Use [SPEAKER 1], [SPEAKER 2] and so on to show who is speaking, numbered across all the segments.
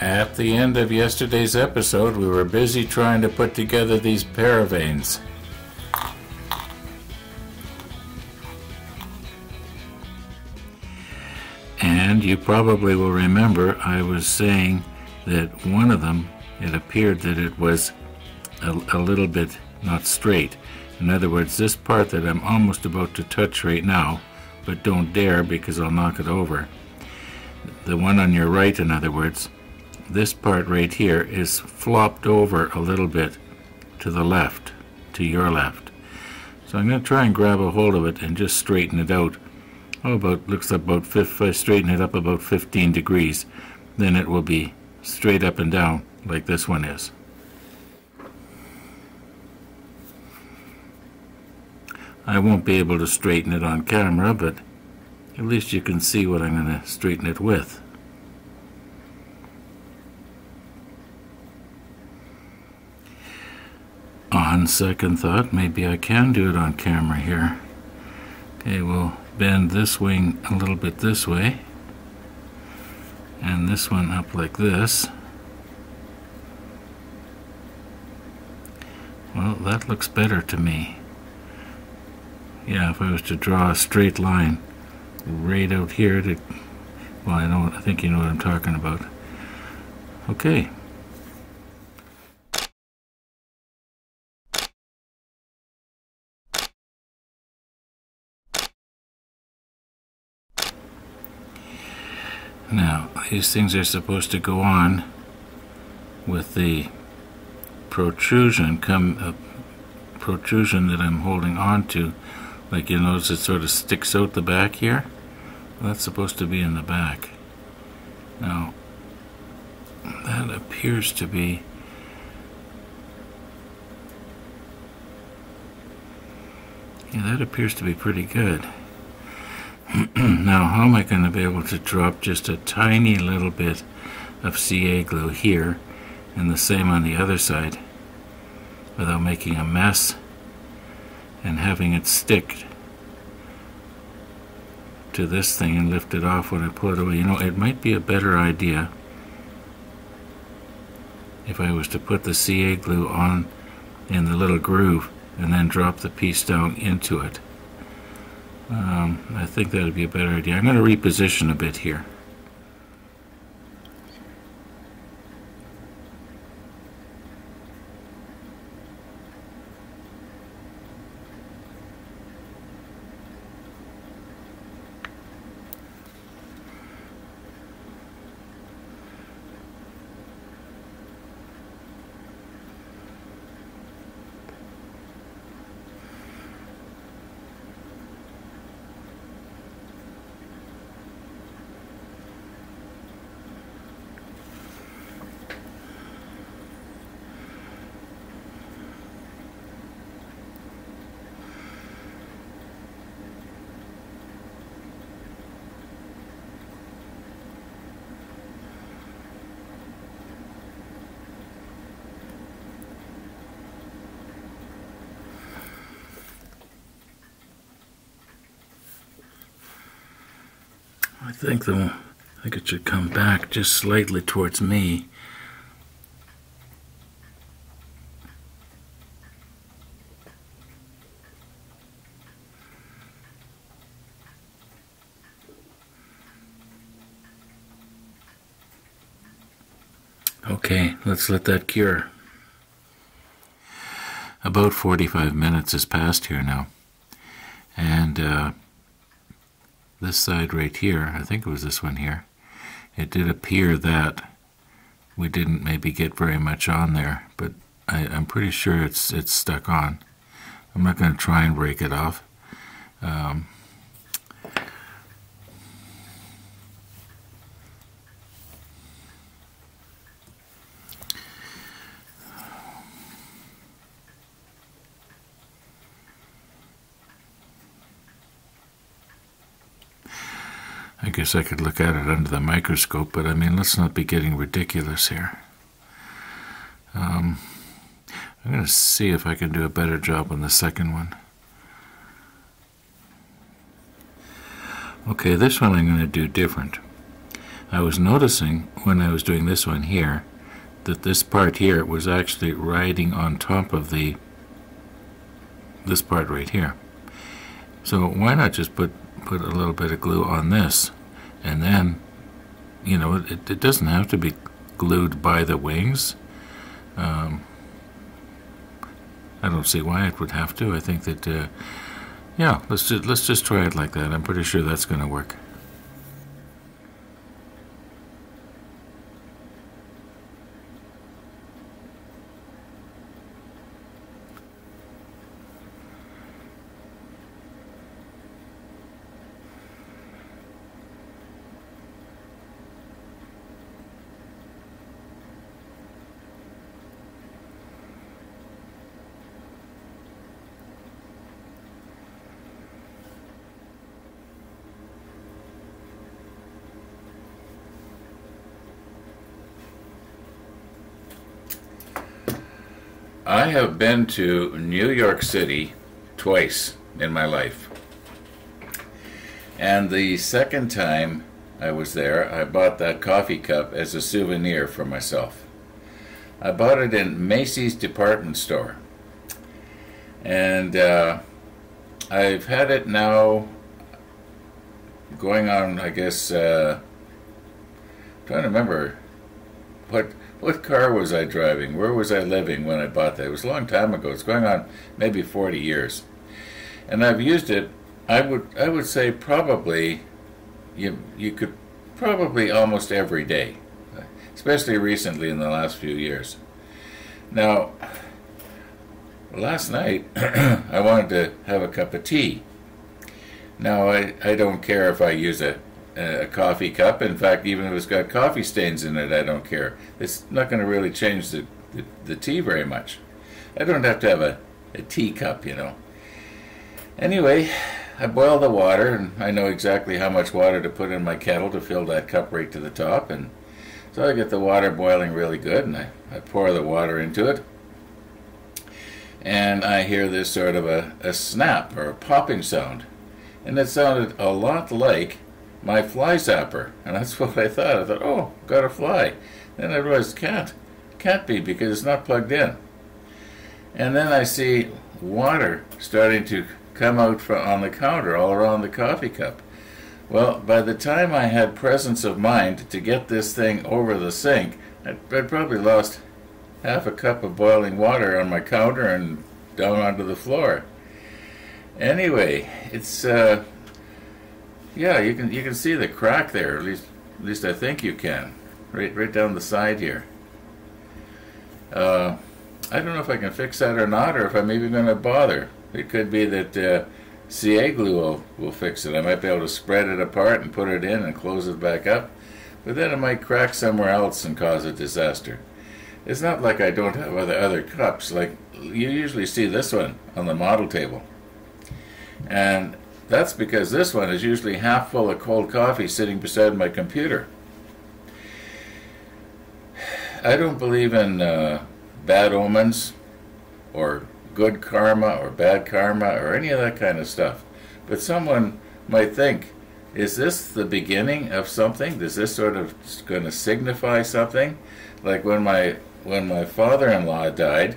[SPEAKER 1] At the end of yesterday's episode, we were busy trying to put together these paravanes. And you probably will remember I was saying that one of them, it appeared that it was a little bit not straight. In other words, this part that I'm almost about to touch right now, but don't dare because I'll knock it over. The one on your right, in other words, this part right here is flopped over a little bit to the left, to your left. So I'm going to try and grab a hold of it and just straighten it out. If I straighten it up about 15 degrees, then it will be straight up and down like this one is. I won't be able to straighten it on camera, but at least you can see what I'm going to straighten it with. On second thought, maybe I can do it on camera here. Okay, we'll bend this wing a little bit this way, and this one up like this. Well, that looks better to me. Yeah, if I was to draw a straight line right out here to, well, I think you know what I'm talking about. Okay. Now, these things are supposed to go on with the protrusion that I'm holding on to. Like you notice it sort of sticks out the back here. Well, that's supposed to be in the back. Now, that appears to be pretty good. Now, how am I going to be able to drop just a tiny little bit of CA glue here and the same on the other side without making a mess and having it stick to this thing and lift it off when I pull it away? You know, it might be a better idea if I was to put the CA glue on in the little groove and then drop the piece down into it. I think that would be a better idea. I'm going to reposition a bit here. I think it should come back just slightly towards me. Okay, let's let that cure. About 45 minutes has passed here now, and this side right here, I think it was this one here, it did appear that we didn't maybe get very much on there, but I'm pretty sure it's stuck on. I'm not going to try and break it off. I guess I could look at it under the microscope, but I mean, let's not be getting ridiculous here. I'm going to see if I can do a better job on the second one. Okay, this one I'm going to do different. I was noticing when I was doing this one here that this part here was actually riding on top of this part right here. So why not just put a little bit of glue on this, and then, you know, it doesn't have to be glued by the wings. I don't see why it would have to. I think that yeah, let's just try it like that. I'm pretty sure that's going to work. I have been to New York City twice in my life. And the second time I was there, I bought that coffee cup as a souvenir for myself. I bought it in Macy's department store. And I've had it now going on, I guess, trying to remember what car was I driving? Where was I living when I bought that? It was a long time ago. It's going on maybe 40 years. And I've used it, I would say probably, you could probably almost every day, especially recently in the last few years. Now, last night I wanted to have a cup of tea. Now, I don't care if I use a coffee cup. In fact, even if it's got coffee stains in it, I don't care. It's not going to really change the tea very much. I don't have to have a teacup, you know. Anyway, I boil the water, and I know exactly how much water to put in my kettle to fill that cup right to the top. And so I get the water boiling really good, and I pour the water into it. And I hear this sort of a snap or a popping sound. And it sounded a lot like my fly zapper, and that's what I thought. I thought, oh, got a fly. Then I realized can't be, because it's not plugged in. And then I see water starting to come out on the counter all around the coffee cup. Well, by the time I had presence of mind to get this thing over the sink, I'd probably lost half a cup of boiling water on my counter and down onto the floor. Anyway, it's yeah, you can see the crack there. At least I think you can. Right down the side here. I don't know if I can fix that or not, or if I'm even going to bother. It could be that CA glue will fix it. I might be able to spread it apart and put it in and close it back up, but then it might crack somewhere else and cause a disaster. It's not like I don't have other cups. Like, you usually see this one on the model table. And that's because this one is usually half full of cold coffee sitting beside my computer. I don't believe in bad omens or good karma or bad karma or any of that kind of stuff. But someone might think, is this the beginning of something? Is this sort of going to signify something? Like when my father-in-law died,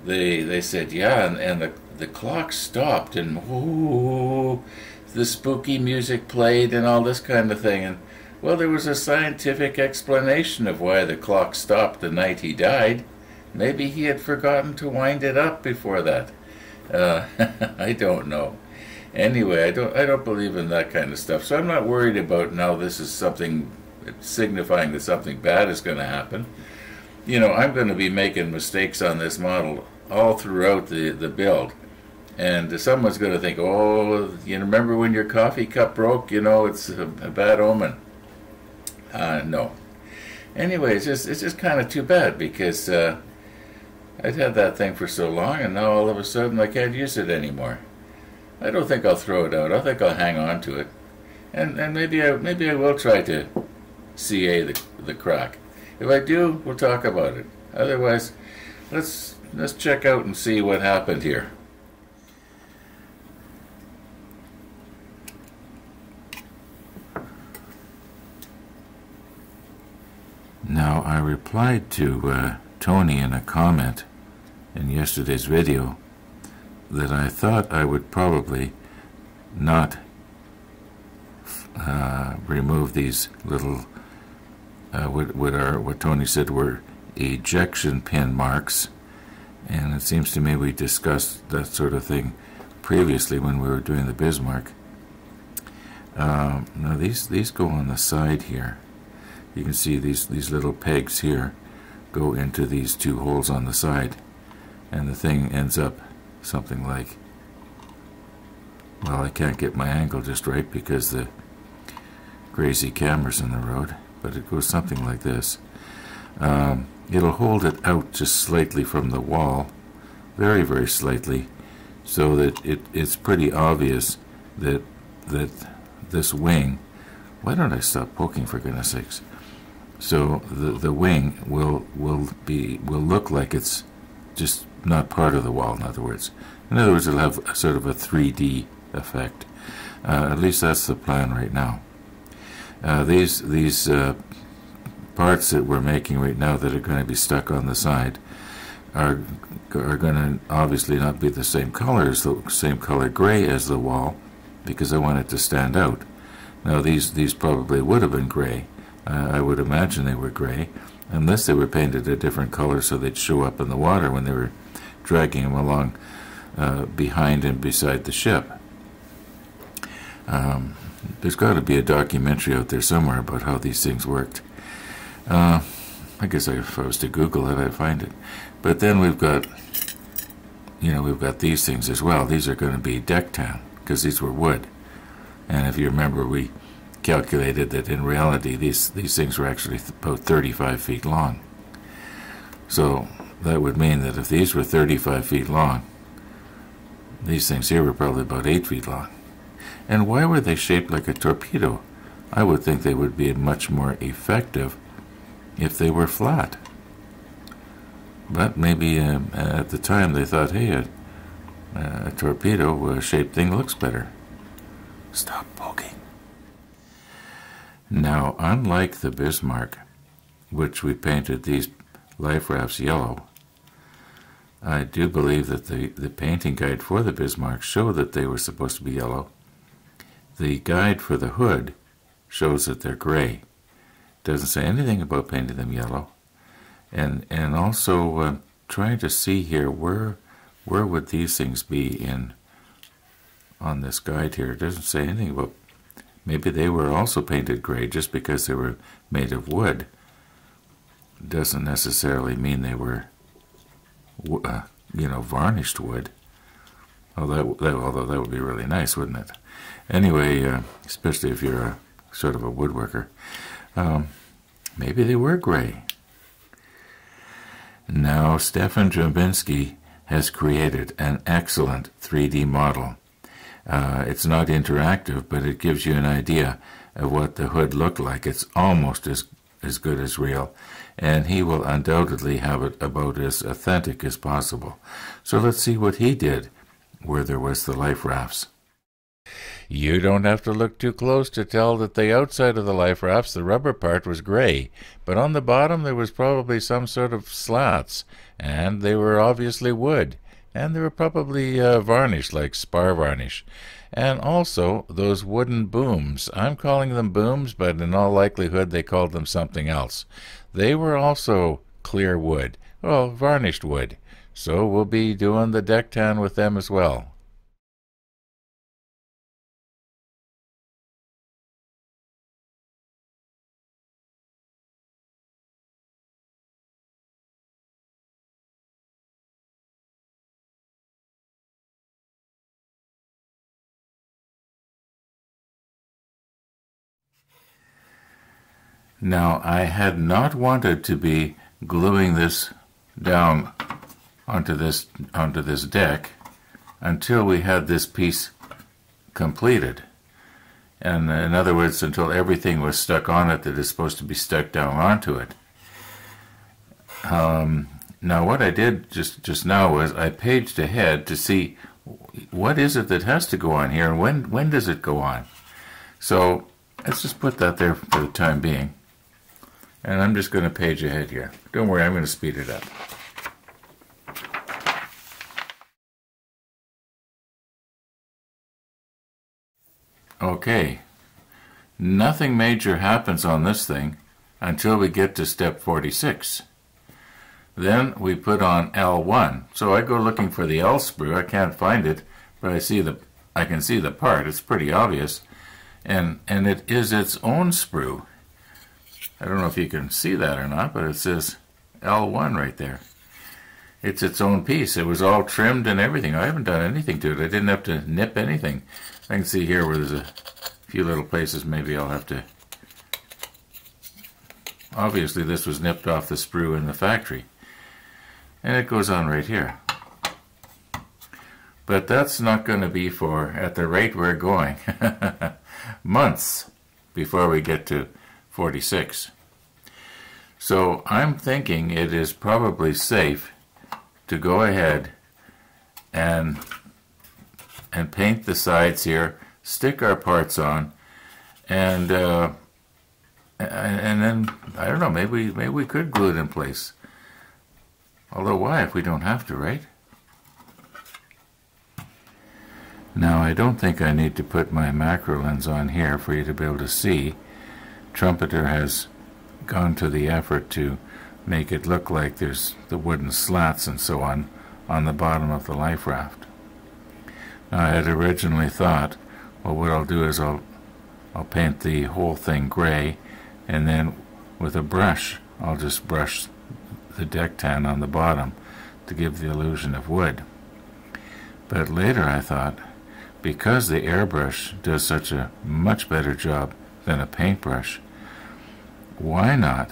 [SPEAKER 1] they said, yeah, and the clock stopped, and ooh, the spooky music played and all this kind of thing. And well, there was a scientific explanation of why the clock stopped the night he died. Maybe he had forgotten to wind it up before that. I don't know. Anyway, I don't believe in that kind of stuff, so I'm not worried about now this is something signifying that something bad is going to happen. You know, I'm going to be making mistakes on this model all throughout the build. And someone's going to think, oh, you remember when your coffee cup broke? You know, it's a bad omen. No. Anyway, it's just kind of too bad, because I'd had that thing for so long, and now all of a sudden I can't use it anymore. I don't think I'll throw it out. I think I'll hang on to it, and maybe I will try to CA the crack. If I do, we'll talk about it. Otherwise, let's check out and see what happened here. Now, I replied to Tony in a comment in yesterday's video that I thought I would probably not remove these little, what Tony said were ejection pin marks, and it seems to me we discussed that sort of thing previously when we were doing the Bismarck. Now these go on the side here. You can see these little pegs here go into these two holes on the side, and the thing ends up something like, well, I can't get my angle just right because the crazy camera's in the road, but it goes something like this. It'll hold it out just slightly from the wall, very, very slightly, so that it's pretty obvious that this wing, why don't I stop poking, for goodness sakes? So the wing will look like it's just not part of the wall, in other words. In other words, it'll have a sort of a 3D effect. At least that's the plan right now. These parts that we're making right now that are going to be stuck on the side are going to obviously not be the same color as the same color gray as the wall, because I want it to stand out. Now these probably would have been gray. I would imagine they were gray, unless they were painted a different color so they'd show up in the water when they were dragging them along behind and beside the ship. There's got to be a documentary out there somewhere about how these things worked. I guess if I was to Google it, I'd find it. But then we've got these things as well. These are going to be deck tan, because these were wood. And if you remember, we calculated that in reality these things were actually about 35 feet long. So that would mean that if these were 35 feet long, these things here were probably about 8 feet long. And why were they shaped like a torpedo? I would think they would be much more effective if they were flat. But maybe at the time they thought, hey, a torpedo-shaped thing looks better. Stop poking. Now, unlike the Bismarck, which we painted these life rafts yellow, I do believe that the painting guide for the Bismarck showed that they were supposed to be yellow. The guide for the Hood shows that they're gray. Doesn't say anything about painting them yellow. And also trying to see here where would these things be on this guide here. It doesn't say anything about, maybe they were also painted gray just because they were made of wood. Doesn't necessarily mean they were varnished wood. Although that would be really nice, wouldn't it? Anyway, especially if you're a sort of a woodworker. Maybe they were gray. Now, Stefan Drabinski has created an excellent 3D model. It's not interactive, but it gives you an idea of what the hood looked like. It's almost as good as real, and he will undoubtedly have it about as authentic as possible. So let's see what he did where there was the life rafts. You don't have to look too close to tell that the outside of the life rafts, the rubber part, was gray, but on the bottom there was probably some sort of slats, and they were obviously wood, and they were probably varnished, like spar varnish. And also those wooden booms. I'm calling them booms, but in all likelihood they called them something else. They were also clear wood, well, varnished wood, so we'll be doing the deck tan with them as well. Now, I had not wanted to be gluing this down onto this deck until we had this piece completed. And in other words, until everything was stuck on it that is supposed to be stuck down onto it. Now, what I did just now was I paged ahead to see what is it that has to go on here, and when does it go on. So let's just put that there for the time being. And I'm just going to page ahead here. Don't worry, I'm going to speed it up. Okay, nothing major happens on this thing until we get to step 46. Then we put on L1. So I go looking for the L sprue. I can't find it, but I can see the part. It's pretty obvious. And it is its own sprue. I don't know if you can see that or not, but it says L1 right there. It's its own piece. It was all trimmed and everything. I haven't done anything to it. I didn't have to nip anything. I can see here where there's a few little places maybe I'll have to... Obviously this was nipped off the sprue in the factory. And it goes on right here. But that's not going to be for, at the rate we're going, months before we get to 46. So I'm thinking it is probably safe to go ahead and paint the sides here, stick our parts on, and then I don't know, maybe we could glue it in place. Although why if we don't have to, right? Now I don't think I need to put my macro lens on here for you to be able to see. Trumpeter has gone to the effort to make it look like there's the wooden slats and so on the bottom of the life raft. Now I had originally thought, well, what I'll do is I'll paint the whole thing gray, and then with a brush I'll just brush the deck tan on the bottom to give the illusion of wood. But later I thought, because the airbrush does such a much better job than a paintbrush, why not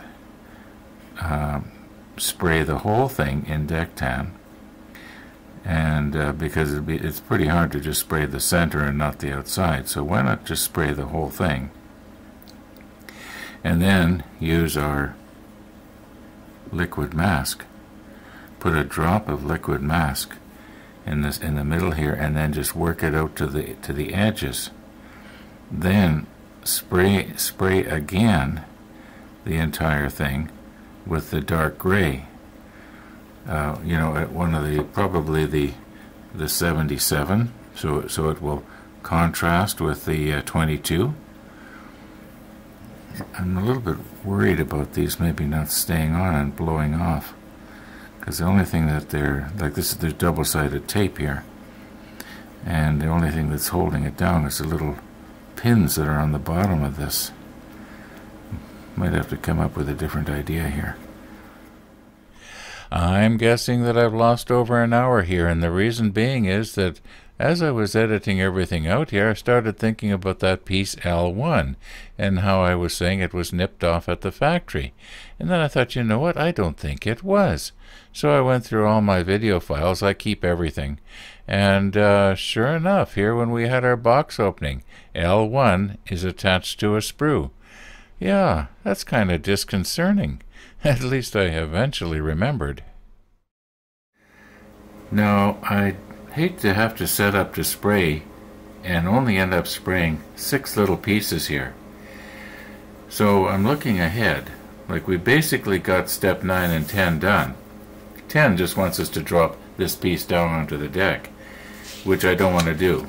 [SPEAKER 1] spray the whole thing in deck tan? And because it's pretty hard to just spray the center and not the outside, so why not just spray the whole thing? And then use our liquid mask. Put a drop of liquid mask in the middle here, and then just work it out to the edges. Then spray again the entire thing with the dark gray. You know, at one of the probably the 77, so it will contrast with the 22. I'm a little bit worried about these maybe not staying on and blowing off, because the only thing that they're like this is there's double-sided tape here, and the only thing that's holding it down is the little pins that are on the bottom of this. Might have to come up with a different idea here. I'm guessing that I've lost over an hour here, and the reason being is that as I was editing everything out here, I started thinking about that piece L1 and how I was saying it was nipped off at the factory. And then I thought, you know what, I don't think it was. So I went through all my video files. I keep everything. And sure enough, here when we had our box opening, L1 is attached to a sprue. Yeah, that's kind of disconcerting. At least I eventually remembered. Now, I hate to have to set up to spray and only end up spraying 6 little pieces here. So I'm looking ahead. Like, we basically got step 9 and 10 done. 10 just wants us to drop this piece down onto the deck, which I don't want to do.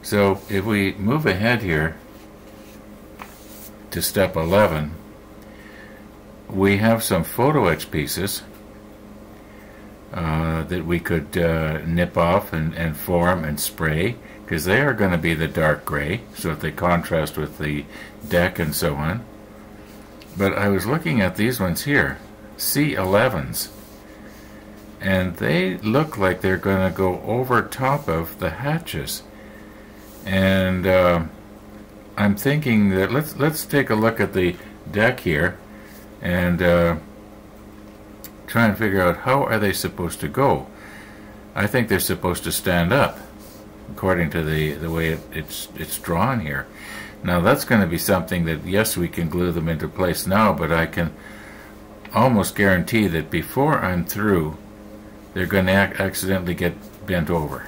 [SPEAKER 1] So if we move ahead here to step 11, we have some photo etch pieces that we could nip off and form and spray, because they are going to be the dark gray, so that they contrast with the deck and so on. But I was looking at these ones here, C11s, and they look like they're going to go over top of the hatches. And I'm thinking that let's take a look at the deck here and try and figure out how are they supposed to go. I think they're supposed to stand up according to the way it's drawn here. Now that's going to be something that, yes, we can glue them into place now, but I can almost guarantee that before I'm through, they're going to accidentally get bent over.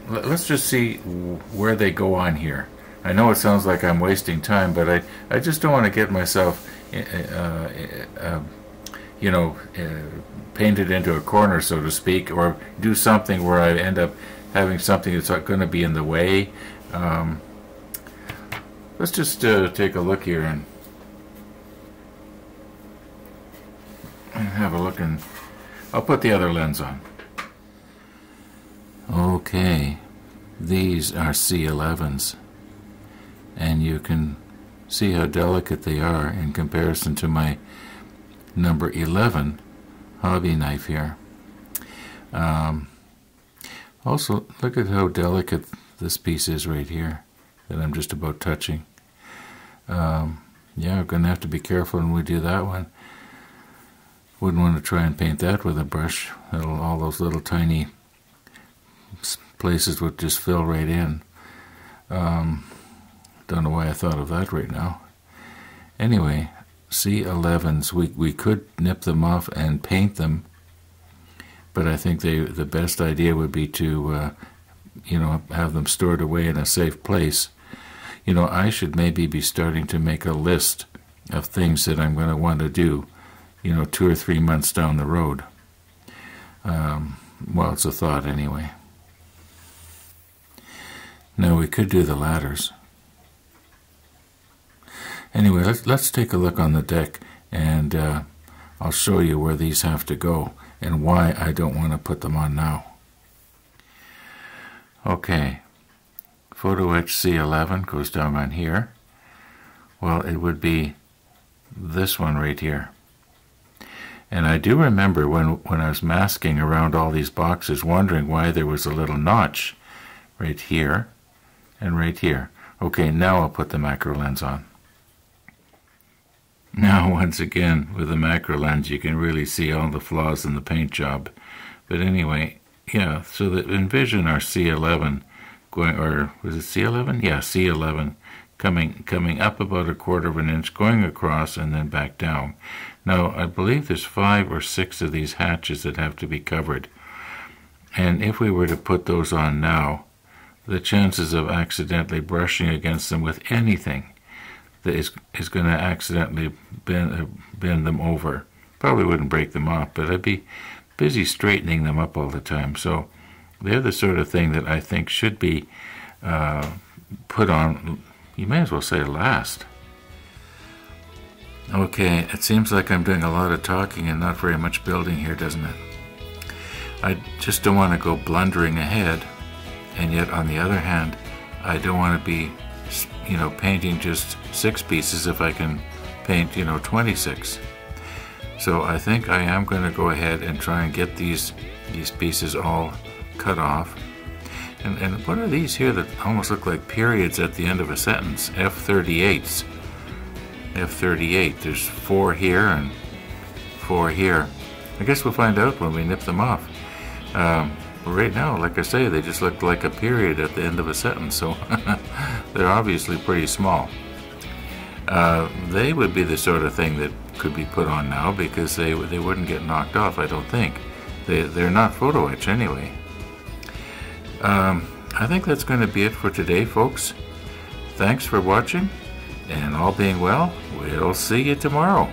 [SPEAKER 1] Let's just see where they go on here. I know it sounds like I'm wasting time, but I just don't want to get myself, you know, painted into a corner, so to speak, or do something where I end up having something that's going to be in the way. Let's just take a look here and have a look, and I'll put the other lens on. Okay, these are C11s, and you can see how delicate they are in comparison to my number 11 hobby knife here. Also, look at how delicate this piece is right here that I'm just about touching. Yeah, I'm going to have to be careful when we do that one. Wouldn't want to try and paint that with a brush. All those little tiny places would just fill right in. Don't know why I thought of that right now. Anyway, C11s, we could nip them off and paint them, but I think the best idea would be to you know, have them stored away in a safe place. You know, I should maybe be starting to make a list of things that I'm going to want to do, you know, 2 or 3 months down the road. Well, it's a thought anyway. Now we could do the ladders. Anyway, let's take a look on the deck, and I'll show you where these have to go and why I don't want to put them on now. Okay, photo etch C11 goes down on here. Well, it would be this one right here. And I do remember when I was masking around all these boxes, wondering why there was a little notch right here and right here. Okay, now I'll put the macro lens on. Now, once again, with the macro lens, you can really see all the flaws in the paint job. But anyway, yeah, so envision our C11 going, or was it C11? Yeah, C11 coming up about 1/4 of an inch, going across and then back down. Now, I believe there's 5 or 6 of these hatches that have to be covered. And if we were to put those on now, the chances of accidentally brushing against them with anything that is going to accidentally bend them over. Probably wouldn't break them off, but I'd be busy straightening them up all the time. So they're the sort of thing that I think should be put on, you may as well say last. Okay, it seems like I'm doing a lot of talking and not very much building here, doesn't it? I just don't want to go blundering ahead, and yet on the other hand, I don't want to be, you know, painting just 6 pieces if I can paint, you know, 26. So I think I am going to go ahead and try and get these pieces all cut off. And what are these here that almost look like periods at the end of a sentence? F38s. F38. There's 4 here and 4 here. I guess we'll find out when we nip them off. Right now, like I say, they just look like a period at the end of a sentence, so they're obviously pretty small. They would be the sort of thing that could be put on now because they wouldn't get knocked off, I don't think. They're not photo etch anyway. I think that's going to be it for today, folks. Thanks for watching, and all being well, we'll see you tomorrow.